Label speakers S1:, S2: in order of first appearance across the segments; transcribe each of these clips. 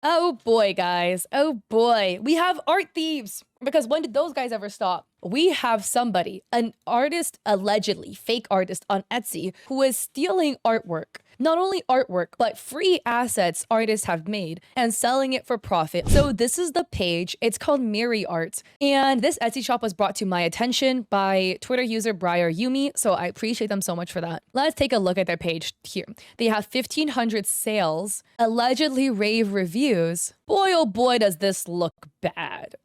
S1: Oh boy, guys. Oh boy. We have art thieves. Because when did those guys ever stop? We have somebody, an artist, allegedly fake artist on Etsy, who is stealing artwork. Not only artwork, but free assets artists have made and selling it for profit. So this is the page. It's called Miri Art. And this Etsy shop was brought to my attention by Twitter user Briar Yumi. So I appreciate them so much for that. Let's take a look at their page here. They have 1,500 sales, allegedly rave reviews. Boy, oh boy, does this look bad.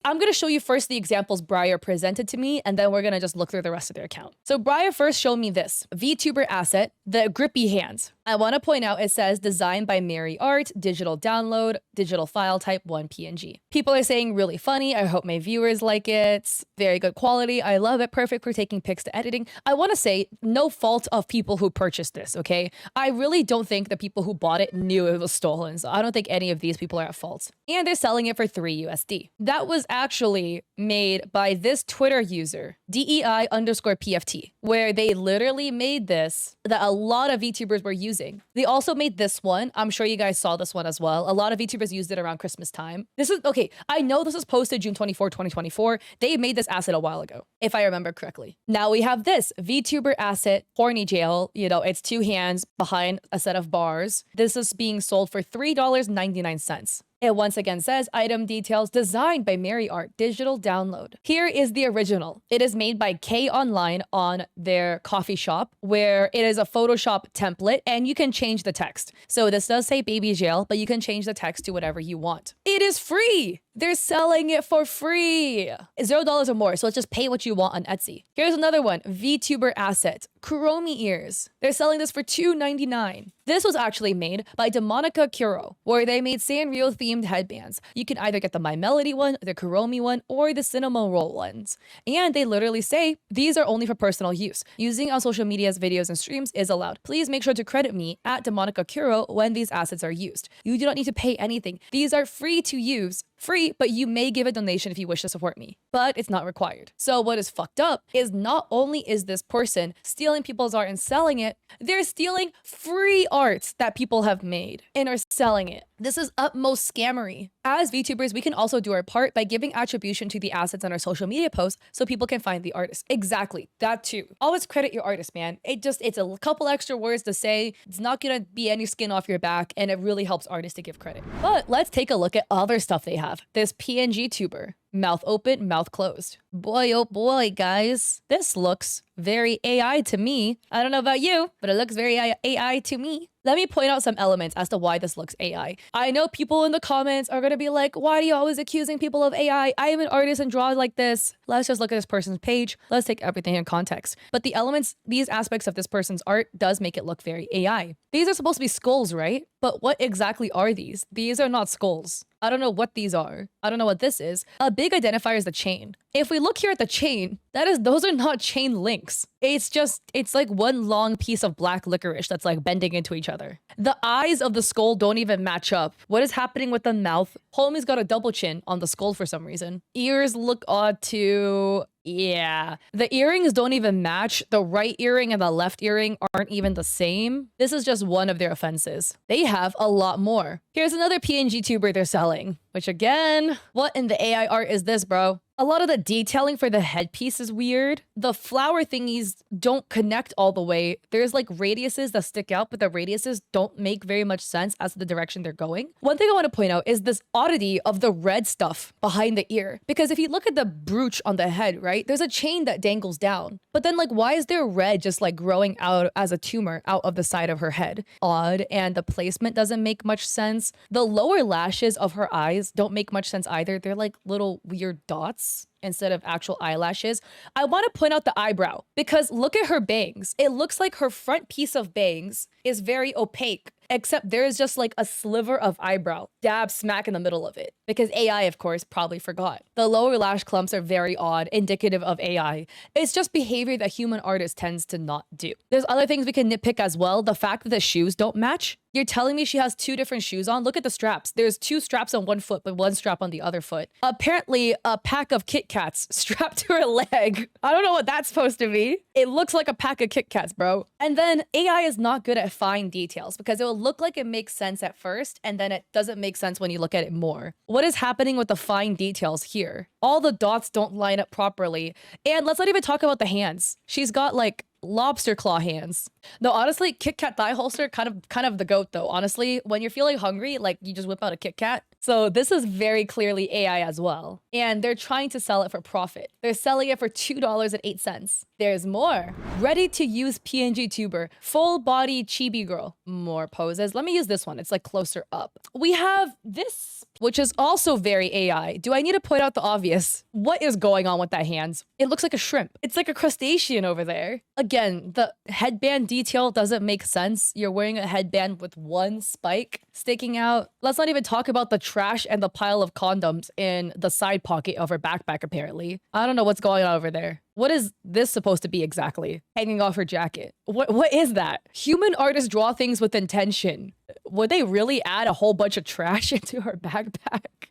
S1: I'm going to show you first the examples Briar presented to me, and then we're going to just look through the rest of their account. So Briar first showed me this VTuber asset, the grippy hands. I want to point out it says designed by Miri Art, digital download, digital file type 1 PNG. People are saying really funny. I hope my viewers like it. Very good quality. I love it. Perfect for taking pics to editing. I want to say no fault of people who purchased this, okay? I really don't think the people who bought it knew it was stolen. So I don't think any of these people are at fault. And they're selling it for 3 USD. That was actually made by this Twitter user, DEI_PFT, where they literally made this that a lot of VTubers were using. They also made this one. I'm sure you guys saw this one as well. A lot of VTubers used it around Christmas time. This is, okay, I know this was posted June 24, 2024. They made this asset a while ago, if I remember correctly. Now we have this VTuber asset, horny jail. You know, it's 2 hands behind a set of bars. This is being sold for $3.99. It once again says item details designed by Miri Art, digital download. Here is the original. It is made by K Online on their coffee shop, where it is a Photoshop template and you can change the text. So this does say baby jail, but you can change the text to whatever you want. It is free. They're selling it for free. $0 or more. So let's just pay what you want on Etsy. Here's another one. VTuber asset. Kuromi ears. They're selling this for $2.99. This was actually made by Demonica Kuro, where they made Sanrio themed headbands. You can either get the My Melody one, the Kuromi one, or the Cinema Roll ones. And they literally say these are only for personal use. Using on social media's videos and streams is allowed. Please make sure to credit me at Demonica Kuro when these assets are used. You do not need to pay anything. These are free to use. Free, but you may give a donation if you wish to support me, but it's not required. So what is fucked up is not only is this person stealing people's art and selling it, they're stealing free art that people have made and are selling it. This is utmost scammery. As VTubers, we can also do our part by giving attribution to the assets on our social media posts so people can find the artist. Exactly, that too. Always credit your artist, man. It's a couple extra words to say. It's not gonna be any skin off your back, and it really helps artists to give credit. But let's take a look at other stuff they have. This PNG tuber. Mouth open, mouth closed. Boy, oh boy, guys. This looks very AI to me. I don't know about you, but it looks very AI to me. Let me point out some elements as to why this looks AI. I know people in the comments are gonna be like, why are you always accusing people of AI? I am an artist and draw like this. Let's just look at this person's page. Let's take everything in context. But the elements, these aspects of this person's art does make it look very AI. These are supposed to be skulls, right? But what exactly are these? These are not skulls. I don't know what these are. I don't know what this is. A big identifier is the chain. If we look here at the chain, those are not chain links. It's like one long piece of black licorice that's like bending into each other. The eyes of the skull don't even match up. What is happening with the mouth? Homie's got a double chin on the skull for some reason. Ears look odd too. Yeah, the earrings don't even match. The right earring and the left earring aren't even the same. This is just one of their offenses. They have a lot more. Here's another PNG tuber they're selling, which again, what in the AI art is this, bro? A lot of the detailing for the headpiece is weird. The flower thingies don't connect all the way. There's like radiuses that stick out, but the radiuses don't make very much sense as to the direction they're going. One thing I want to point out is this oddity of the red stuff behind the ear. Because if you look at the brooch on the head, right, there's a chain that dangles down. But then like, why is there red just like growing out as a tumor out of the side of her head? Odd, and the placement doesn't make much sense. The lower lashes of her eyes don't make much sense either. They're like little weird dots instead of actual eyelashes. I want to point out the eyebrow because look at her bangs. It looks like her front piece of bangs is very opaque, except there is just like a sliver of eyebrow dab smack in the middle of it because AI, of course, probably forgot. The lower lash clumps are very odd, indicative of AI. It's just behavior that human artists tends to not do. There's other things we can nitpick as well. The fact that the shoes don't match. You're telling me she has 2 different shoes on? Look at the straps. There's 2 straps on one foot, but 1 strap on the other foot. Apparently, a pack of Kit Kats strapped to her leg. I don't know what that's supposed to be. It looks like a pack of Kit Kats, bro. And then AI is not good at fine details because it will look like it makes sense at first, and then it doesn't make sense when you look at it more. What is happening with the fine details here? All the dots don't line up properly. And let's not even talk about the hands. She's got like lobster claw hands. No, honestly, Kit Kat thigh holster, kind of the goat though. Honestly, when you're feeling hungry, like you just whip out a Kit Kat. So this is very clearly AI as well. And they're trying to sell it for profit. They're selling it for $2.08. There's more. Ready to use PNG tuber, full body chibi girl. More poses. Let me use this one. It's like closer up. We have this, which is also very AI. Do I need to point out the obvious? What is going on with that hands? It looks like a shrimp. It's like a crustacean over there. Again, the headband detail doesn't make sense. You're wearing a headband with 1 spike sticking out. Let's not even talk about the trash and the pile of condoms in the side pocket of her backpack, apparently. I don't know what's going on over there. What is this supposed to be exactly? Hanging off her jacket. What is that? Human artists draw things with intention. Would they really add a whole bunch of trash into her backpack?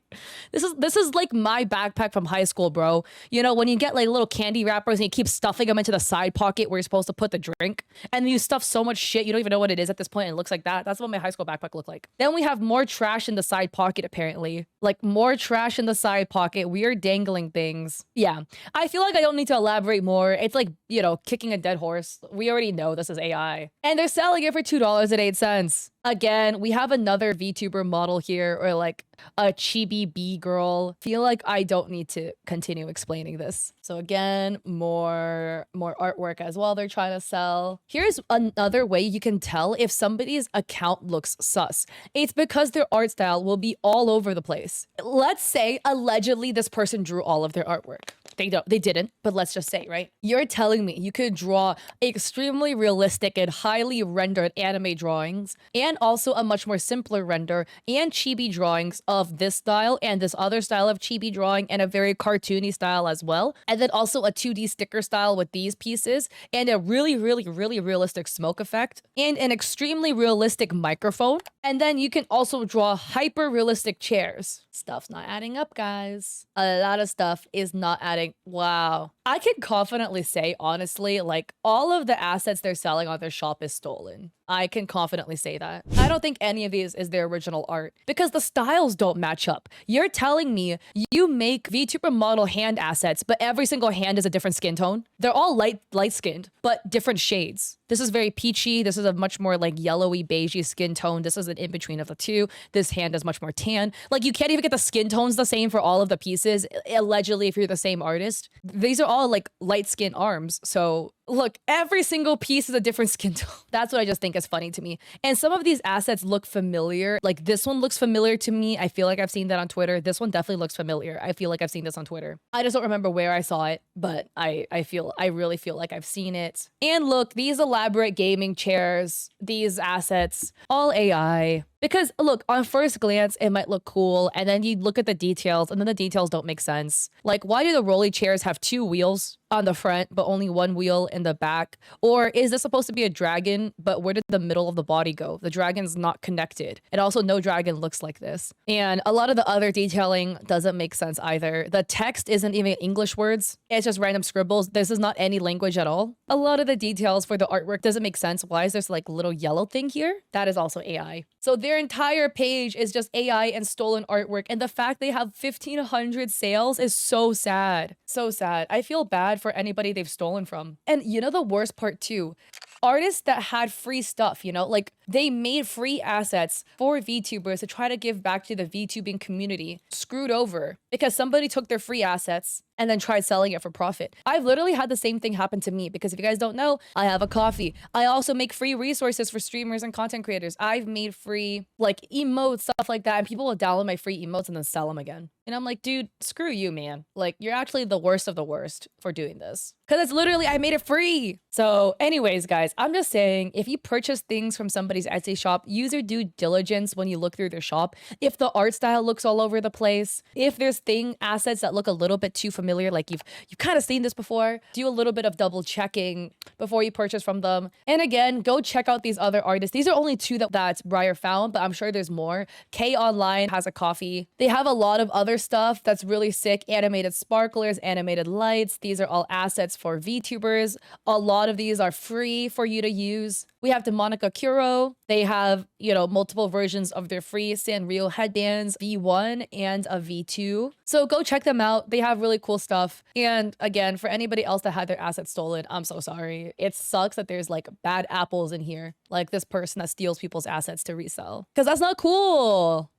S1: This is like my backpack from high school, bro. You know, when you get like little candy wrappers and you keep stuffing them into the side pocket where you're supposed to put the drink, and you stuff so much shit you don't even know what it is at this point, and it looks like that. That's what my high school backpack looked like. Then we have more trash in the side pocket, apparently. Like more trash in the side pocket, weird dangling things. Yeah, I feel like I don't need to elaborate more. It's like, you know, kicking a dead horse. We already know this is AI. And they're selling it for $2.08. Again, we have another VTuber model here, or like a chibi bee girl. Feel like I don't need to continue explaining this. So again, more artwork as well they're trying to sell. Here's another way you can tell if somebody's account looks sus. It's because their art style will be all over the place. Let's say allegedly this person drew all of their artwork. They didn't, but let's just say, right? You're telling me you could draw extremely realistic and highly rendered anime drawings, and also a much more simpler render and chibi drawings of this style and this other style of chibi drawing, and a very cartoony style as well. And then also a 2D sticker style with these pieces, and a really realistic smoke effect, and an extremely realistic microphone. And then you can also draw hyper realistic chairs. Stuff's not adding up, guys. A lot of stuff is not adding. Wow. I can confidently say, honestly, like all of the assets they're selling on their shop is stolen. I can confidently say that. I don't think any of these is their original art because the styles don't match up. You're telling me you make VTuber model hand assets, but every single hand is a different skin tone? They're all light-skinned, but different shades. This is very peachy. This is a much more like yellowy, beigey skin tone. This is an in-between of the two. This hand is much more tan. Like you can't even get the skin tones the same for all of the pieces, allegedly, if you're the same artist. These are all like light skin arms. So look, every single piece is a different skin tone. That's what I just think is funny to me. And some of these assets look familiar. Like this one looks familiar to me. I feel like I've seen that on Twitter. This one definitely looks familiar. I feel like I've seen this on Twitter. I just don't remember where I saw it, but I really feel like I've seen it. And look, these elaborate gaming chairs, these assets, all AI. Because look, on first glance, it might look cool, and then you look at the details, and then the details don't make sense. Like, why do the rolly chairs have 2 wheels on the front, but only 1 wheel in the back? Or is this supposed to be a dragon, but where did the middle of the body go? The dragon's not connected. And also, no dragon looks like this. And a lot of the other detailing doesn't make sense either. The text isn't even English words. It's just random scribbles. This is not any language at all. A lot of the details for the artwork doesn't make sense. Why is this like little yellow thing here? That is also AI. So their entire page is just AI and stolen artwork, and the fact they have 1,500 sales is so sad. So sad. I feel bad for anybody they've stolen from. And you know the worst part too? Artists that had free stuff, you know, like they made free assets for VTubers to try to give back to the VTubing community, screwed over because somebody took their free assets and then tried selling it for profit. I've literally had the same thing happen to me because if you guys don't know, I have a coffee. I also make free resources for streamers and content creators. I've made free like emotes, stuff like that, and people will download my free emotes and then sell them again. And I'm like, dude, screw you, man. Like, you're actually the worst of the worst for doing this. Because it's literally, I made it free. So anyways, guys, I'm just saying, if you purchase things from somebody somebody's Etsy shop, use your due diligence when you look through their shop. If the art style looks all over the place, if there's assets that look a little bit too familiar, like you've kind of seen this before, do a little bit of double checking before you purchase from them. And again, go check out these other artists. These are only two that Briar found, but I'm sure there's more. K Online has a coffee. They have a lot of other stuff that's really sick. Animated sparklers, animated lights. These are all assets for VTubers. A lot of these are free for you to use. We have Demonica Kuro. They have, multiple versions of their free Sanrio headbands, V1 and a V2. So go check them out. They have really cool stuff. And again, for anybody else that had their assets stolen, I'm so sorry. It sucks that there's like bad apples in here, like this person that steals people's assets to resell, because that's not cool.